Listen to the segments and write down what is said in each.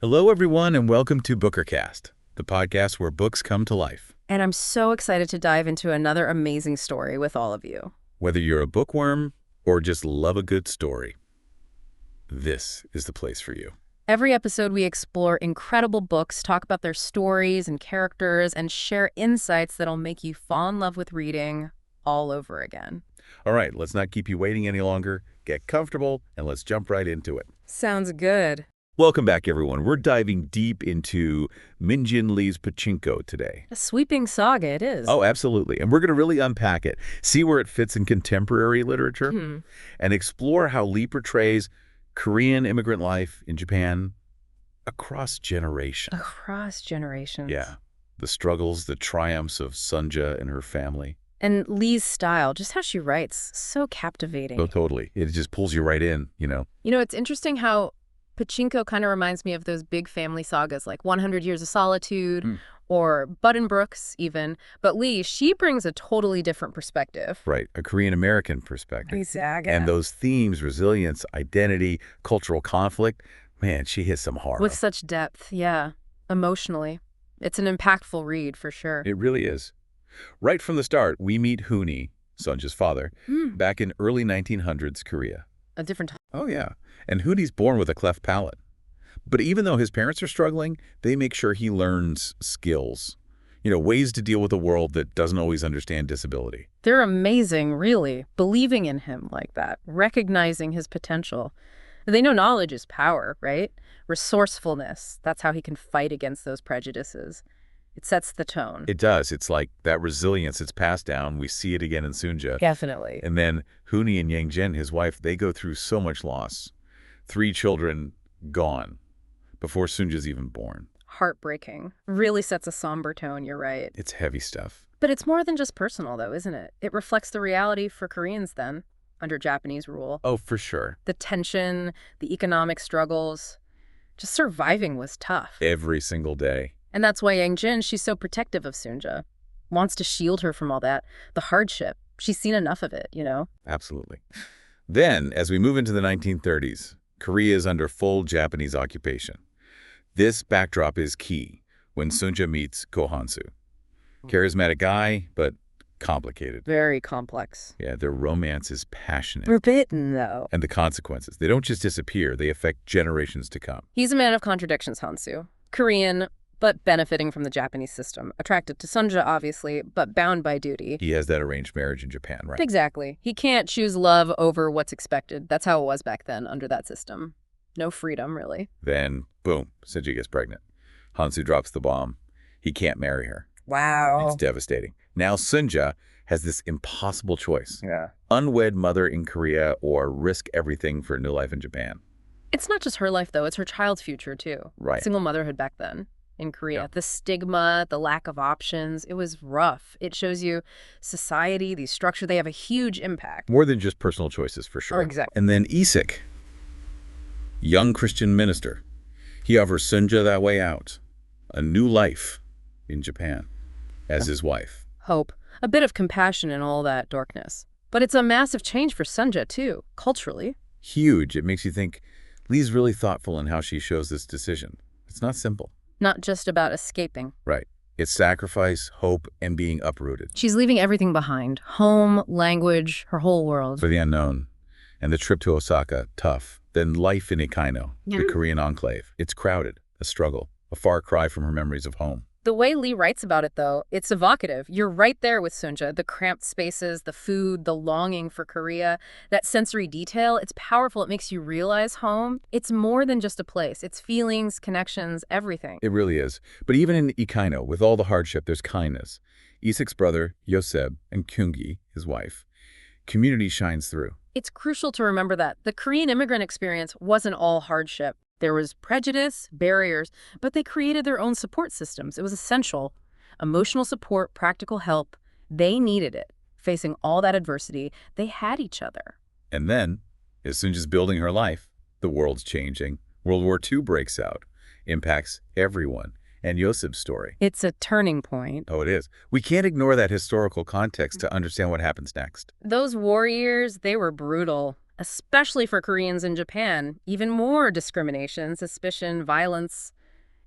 Hello, everyone, and welcome to Bookercast, the podcast where books come to life. And I'm so excited to dive into another amazing story with all of you. Whether you're a bookworm or just love a good story, this is the place for you. Every episode, we explore incredible books, talk about their stories and characters, and share insights that'll make you fall in love with reading all over again. All right, let's not keep you waiting any longer. Get comfortable, and let's jump right into it. Sounds good. Welcome back, everyone. We're diving deep into Min-Jin Lee's Pachinko today. A sweeping saga it is. Oh, absolutely. And we're going to really unpack it, see where it fits in contemporary literature, and explore how Lee portrays Korean immigrant life in Japan across generations. Across generations. Yeah. The struggles, the triumphs of Sunja and her family. And Lee's style, just how she writes, so captivating. Oh, totally. It just pulls you right in, you know. You know, it's interesting how Pachinko kind of reminds me of those big family sagas like 100 Years of Solitude or Buddenbrooks even. But Lee, she brings a totally different perspective. Right, a Korean-American perspective. Exactly. And those themes, resilience, identity, cultural conflict, man, she hits some hard. With such depth, yeah, emotionally. It's an impactful read for sure. It really is. Right from the start, we meet Hooni, Sunja's father, back in early 1900s Korea. A different time. Oh, yeah. And Hooni's born with a cleft palate. But even though his parents are struggling, they make sure he learns skills, you know, ways to deal with a world that doesn't always understand disability. They're amazing, really, believing in him like that, recognizing his potential. They know knowledge is power, right? Resourcefulness, that's how he can fight against those prejudices. It sets the tone. It does. It's like that resilience, it's passed down. We see it again in Sunja. Definitely. And then Hooni and Yangjin, his wife, they go through so much loss. 3 children gone before Sunja's even born. Heartbreaking. Really sets a somber tone, you're right. It's heavy stuff. But it's more than just personal, though, isn't it? It reflects the reality for Koreans then, under Japanese rule. Oh, for sure. The tension, the economic struggles. Just surviving was tough. Every single day. And that's why Yangjin, she's so protective of Sunja. Wants to shield her from all that. The hardship. She's seen enough of it, you know? Absolutely. Then, as we move into the 1930s, Korea is under full Japanese occupation. This backdrop is key when Sunja meets Ko Han-soo. Charismatic guy, but complicated. Very complex. Yeah, their romance is passionate. Forbidden, though. And the consequences, they don't just disappear, they affect generations to come. He's a man of contradictions, Han-soo. Korean, but benefiting from the Japanese system. Attracted to Sunja, obviously, but bound by duty. He has that arranged marriage in Japan, right? Exactly. He can't choose love over what's expected. That's how it was back then under that system. No freedom, really. Then, boom, Sunja gets pregnant. Han-soo drops the bomb. He can't marry her. Wow. It's devastating. Now Sunja has this impossible choice. Yeah. Unwed mother in Korea or risk everything for a new life in Japan. It's not just her life, though. It's her child's future, too. Right. Single motherhood back then in Korea. Yeah. The stigma, the lack of options, it was rough. It shows you society, the structure, they have a huge impact. More than just personal choices, for sure. Oh, exactly. And then Isik, young Christian minister. He offers Sunja that way out, a new life in Japan as his wife. Hope. A bit of compassion in all that darkness. But it's a massive change for Sunja, too, culturally. Huge. It makes you think Lee's really thoughtful in how she shows this decision. It's not simple. Not just about escaping. Right. It's sacrifice, hope, and being uprooted. She's leaving everything behind. Home, language, her whole world. For the unknown. And the trip to Osaka, tough. Then life in Ikaino, the Korean enclave. It's crowded, a struggle, a far cry from her memories of home. The way Lee writes about it, though, it's evocative. You're right there with Sunja. The cramped spaces, the food, the longing for Korea, that sensory detail, it's powerful. It makes you realize home. It's more than just a place. It's feelings, connections, everything. It really is. But even in Ikaino, with all the hardship, there's kindness. Isik's brother, Yoseb, and Kyungi, his wife. Community shines through. It's crucial to remember that the Korean immigrant experience wasn't all hardship. There was prejudice, barriers, but they created their own support systems. It was essential. Emotional support, practical help. They needed it. Facing all that adversity, they had each other. And then, as Sunja's building her life, the world's changing. World War II breaks out, impacts everyone. And Yoseb's story. It's a turning point. Oh, it is. We can't ignore that historical context to understand what happens next. Those war years, they were brutal. especially for Koreans in Japan. Even more discrimination, suspicion, violence.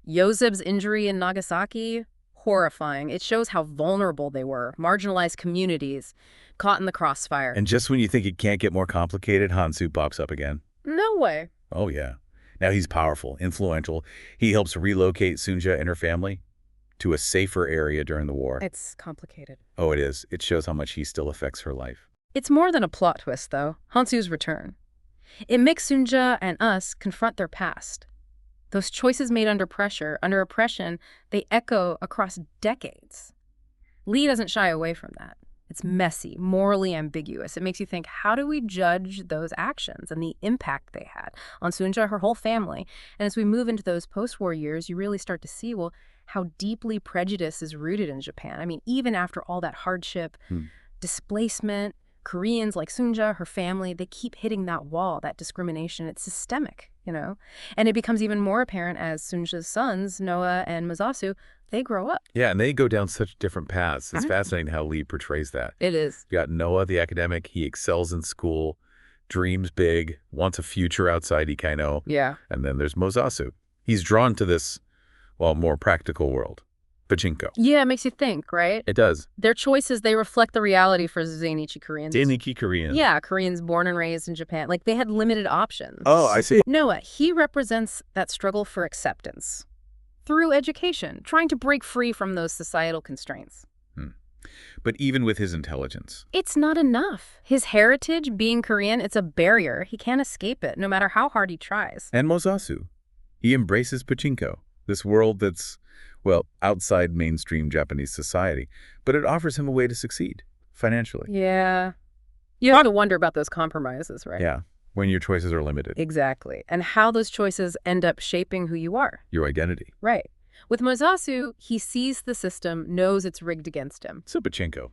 Yoseb's injury in Nagasaki, horrifying. It shows how vulnerable they were, marginalized communities, caught in the crossfire. And just when you think it can't get more complicated, Hansu pops up again. No way. Oh, yeah. Now he's powerful, influential. He helps relocate Sunja and her family to a safer area during the war. It's complicated. Oh, it is. It shows how much he still affects her life. It's more than a plot twist, though. Hansu's return. It makes Sunja and us confront their past. Those choices made under pressure, under oppression, they echo across decades. Lee doesn't shy away from that. It's messy, morally ambiguous. It makes you think, how do we judge those actions and the impact they had on Sunja, her whole family? And as we move into those post-war years, you really start to see, well, how deeply prejudice is rooted in Japan. I mean, even after all that hardship, displacement, Koreans like Sunja, her family, they keep hitting that wall, that discrimination. It's systemic, you know? And it becomes even more apparent as Sunja's sons, Noah and Masasu, they grow up. Yeah, and they go down such different paths. It's fascinating how Lee portrays that. It is. You got Noah, the academic. He excels in school, dreams big, wants a future outside Ikaino. Yeah. And then there's Masasu. He's drawn to this, well, more practical world. Pachinko. Yeah, it makes you think, right? It does. Their choices, they reflect the reality for Zainichi Koreans. Zainichi Korean. Yeah, Koreans born and raised in Japan. Like, they had limited options. Oh, I see. Noah, he represents that struggle for acceptance through education, trying to break free from those societal constraints. But even with his intelligence. It's not enough. His heritage, being Korean, it's a barrier. He can't escape it, no matter how hard he tries. And Masasu. He embraces Pachinko, this world that's, well, outside mainstream Japanese society. But it offers him a way to succeed, financially. Yeah. You have to wonder about those compromises, right? Yeah, when your choices are limited. Exactly. And how those choices end up shaping who you are. Your identity. Right. With Masasu, he sees the system, knows it's rigged against him. So Pachinko,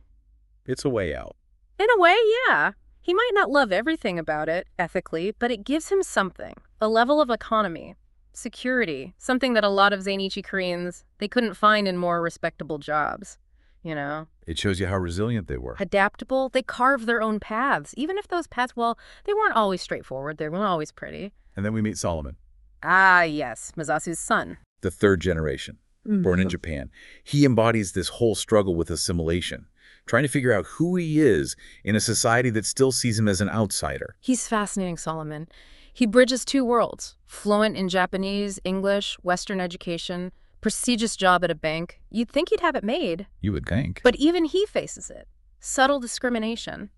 it's a way out. In a way, yeah. He might not love everything about it, ethically, but it gives him something. A level of autonomy, security, something that a lot of Zainichi Koreans, they couldn't find in more respectable jobs, you know? It shows you how resilient they were. Adaptable, they carve their own paths, even if those paths, well, they weren't always straightforward, they weren't always pretty. And then we meet Solomon. Ah, yes, Masasu's son. The third generation, born in Japan. He embodies this whole struggle with assimilation, trying to figure out who he is in a society that still sees him as an outsider. He's fascinating, Solomon. He bridges two worlds, fluent in Japanese, English, Western education, prestigious job at a bank. You'd think he'd have it made. You would think. But even he faces it. Subtle discrimination.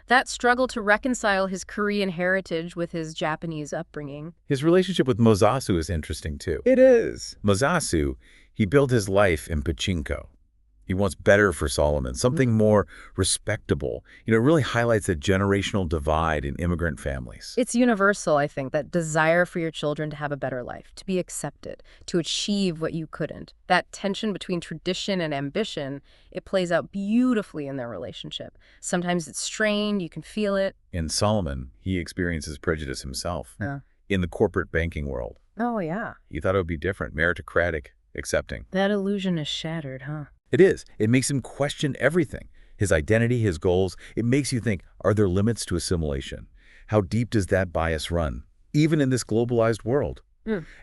That struggle to reconcile his Korean heritage with his Japanese upbringing. His relationship with Masasu is interesting, too. It is. Masasu, he built his life in Pachinko. He wants better for Solomon, something more respectable. You know, it really highlights the generational divide in immigrant families. It's universal, I think, that desire for your children to have a better life, to be accepted, to achieve what you couldn't. That tension between tradition and ambition, it plays out beautifully in their relationship. Sometimes it's strained, you can feel it. In Solomon, he experiences prejudice himself. Yeah. In the corporate banking world. Oh, yeah. He thought it would be different, meritocratic, accepting. That illusion is shattered, huh? It is. It makes him question everything. His identity, his goals. It makes you think, are there limits to assimilation? How deep does that bias run, even in this globalized world?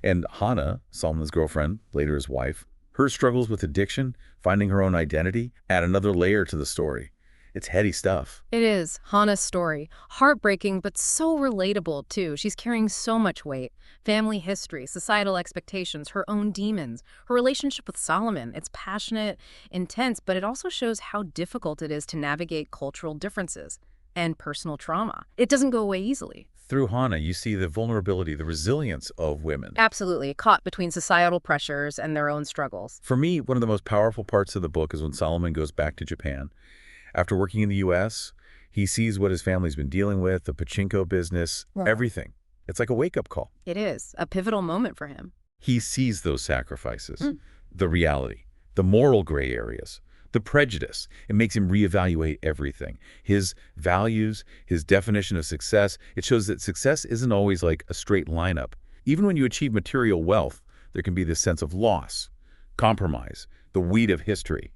And Hana, Solomon's girlfriend, later his wife, her struggles with addiction, finding her own identity, add another layer to the story. It's heady stuff. It is. Hana's story. Heartbreaking, but so relatable, too. She's carrying so much weight. Family history, societal expectations, her own demons, her relationship with Solomon. It's passionate, intense, but it also shows how difficult it is to navigate cultural differences and personal trauma. It doesn't go away easily. Through Hana, you see the vulnerability, the resilience of women. Absolutely. Caught between societal pressures and their own struggles. For me, one of the most powerful parts of the book is when Solomon goes back to Japan. After working in the U.S., he sees what his family's been dealing with, the Pachinko business, everything. It's like a wake-up call. It is. A pivotal moment for him. He sees those sacrifices, the reality, the moral gray areas, the prejudice. It makes him reevaluate everything. His values, his definition of success. It shows that success isn't always like a straight lineup. Even when you achieve material wealth, there can be this sense of loss, compromise, the weed of history.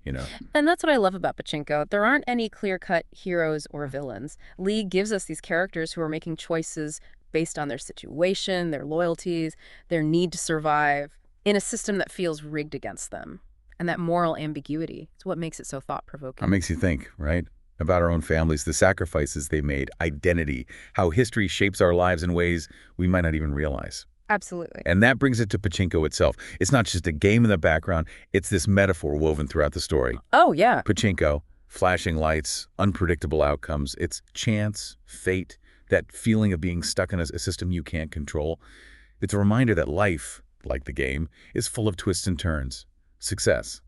And that's what I love about Pachinko. There aren't any clear-cut heroes or villains. Lee gives us these characters who are making choices based on their situation, their loyalties, their need to survive, in a system that feels rigged against them. And that moral ambiguity is what makes it so It thought-provoking. makes you think, right? About our own families, the sacrifices they made, identity, how history shapes our lives in ways we might not even realize. Absolutely. And that brings it to Pachinko itself. It's not just a game in the background, it's this metaphor woven throughout the story. Oh, yeah. Pachinko, flashing lights, unpredictable outcomes, it's chance, fate, that feeling of being stuck in a system you can't control. It's a reminder that life, like the game, is full of twists and turns. Success.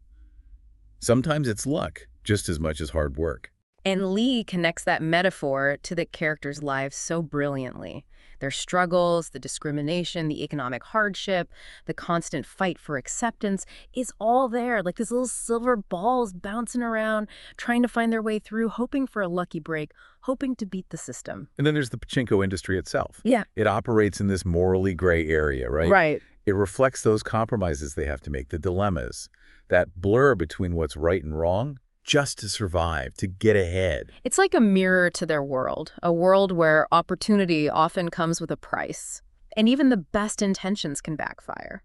Sometimes it's luck, just as much as hard work. And Lee connects that metaphor to the characters' lives so brilliantly. Their struggles, the discrimination, the economic hardship, the constant fight for acceptance is all there, like these little silver balls bouncing around, trying to find their way through, hoping for a lucky break, hoping to beat the system. And then there's the Pachinko industry itself. Yeah. It operates in this morally gray area, right? Right. It reflects those compromises they have to make, the dilemmas, that blur between what's right and wrong, just to survive, to get ahead. It's like a mirror to their world, a world where opportunity often comes with a price, and even the best intentions can backfire.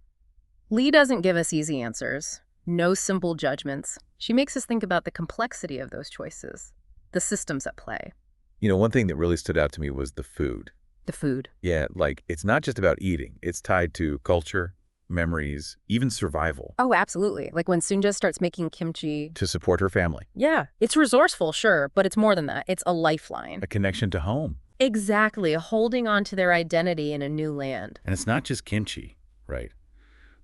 Lee doesn't give us easy answers, no simple judgments. She makes us think about the complexity of those choices, the systems at play. One thing that really stood out to me was the food. The food. Yeah, like, it's not just about eating. It's tied to culture, memories, even survival. Oh, absolutely. Like when Sunja starts making kimchi. To support her family. Yeah, it's resourceful, sure, but it's more than that. It's a lifeline. A connection to home. Exactly, holding on to their identity in a new land. And it's not just kimchi, right?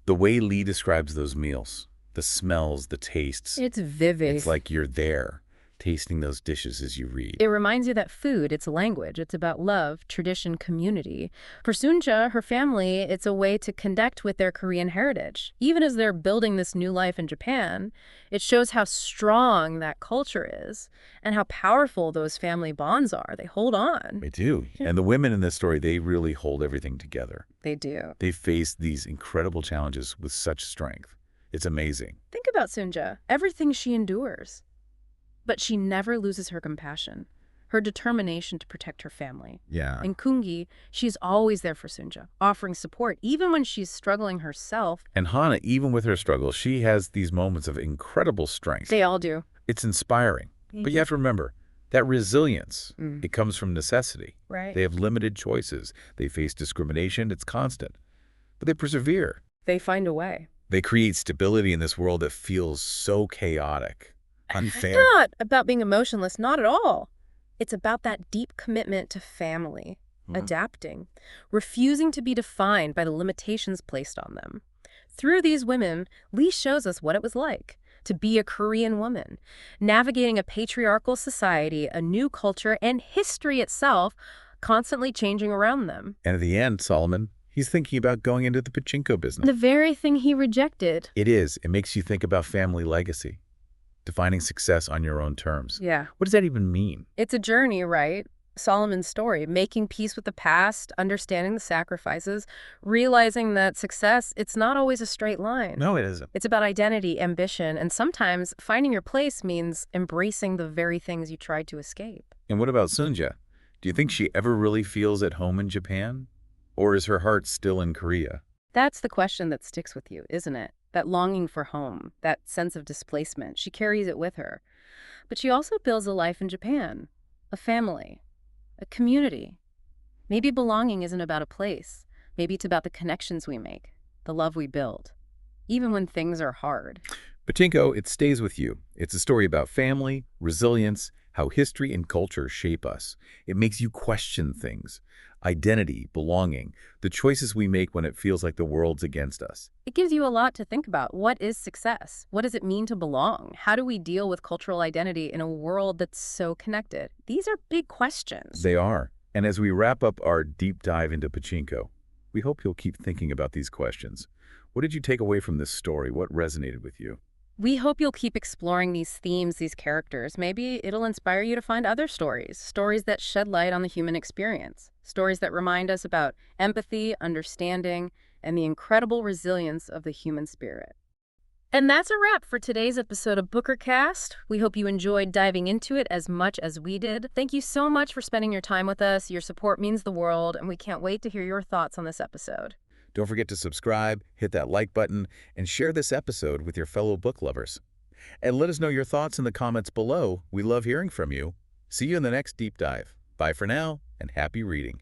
The way Lee describes those meals, the smells, the tastes. It's vivid. It's like you're there, tasting those dishes as you read. It reminds you that food, it's a language. It's about love, tradition, community. For Sunja, her family, it's a way to connect with their Korean heritage. Even as they're building this new life in Japan, it shows how strong that culture is and how powerful those family bonds are. They hold on. They do. And the women in this story, they really hold everything together. They do. They face these incredible challenges with such strength. It's amazing. Think about Sunja, everything she endures. But she never loses her compassion, her determination to protect her family. Yeah. And Kungi, she's always there for Sunja, offering support, even when she's struggling herself. And Hana, even with her struggles, she has these moments of incredible strength. They all do. It's inspiring. But you have to remember, that resilience, Mm. it comes from necessity. Right. They have limited choices. They face discrimination. It's constant. But they persevere. They find a way. They create stability in this world that feels so chaotic, unfair. It's not about being emotionless, not at all. It's about that deep commitment to family, adapting, refusing to be defined by the limitations placed on them. Through these women, Lee shows us what it was like to be a Korean woman, navigating a patriarchal society, a new culture, and history itself constantly changing around them. And at the end, Solomon, he's thinking about going into the Pachinko business. The very thing he rejected. It is. It makes you think about family legacy, defining success on your own terms. Yeah. What does that even mean? It's a journey, right? Solomon's story, making peace with the past, understanding the sacrifices, realizing that success, it's not always a straight line. No, it isn't. It's about identity, ambition, and sometimes finding your place means embracing the very things you tried to escape. And what about Sunja? Do you think she ever really feels at home in Japan? Or is her heart still in Korea? That's the question that sticks with you, isn't it? That longing for home, that sense of displacement. She carries it with her. But she also builds a life in Japan, a family, a community. Maybe belonging isn't about a place. Maybe it's about the connections we make, the love we build, even when things are hard. Pachinko, it stays with you. It's a story about family, resilience, how history and culture shape us. It makes you question things. Identity, belonging, the choices we make when it feels like the world's against us. It gives you a lot to think about. What is success? What does it mean to belong? How do we deal with cultural identity in a world that's so connected? These are big questions. They are. And as we wrap up our deep dive into Pachinko, we hope you'll keep thinking about these questions. What did you take away from this story? What resonated with you? We hope you'll keep exploring these themes, these characters. Maybe it'll inspire you to find other stories, stories that shed light on the human experience, stories that remind us about empathy, understanding, and the incredible resilience of the human spirit. And that's a wrap for today's episode of BookerCast. We hope you enjoyed diving into it as much as we did. Thank you so much for spending your time with us. Your support means the world, and we can't wait to hear your thoughts on this episode. Don't forget to subscribe, hit that like button, and share this episode with your fellow book lovers. And let us know your thoughts in the comments below. We love hearing from you. See you in the next deep dive. Bye for now, and happy reading.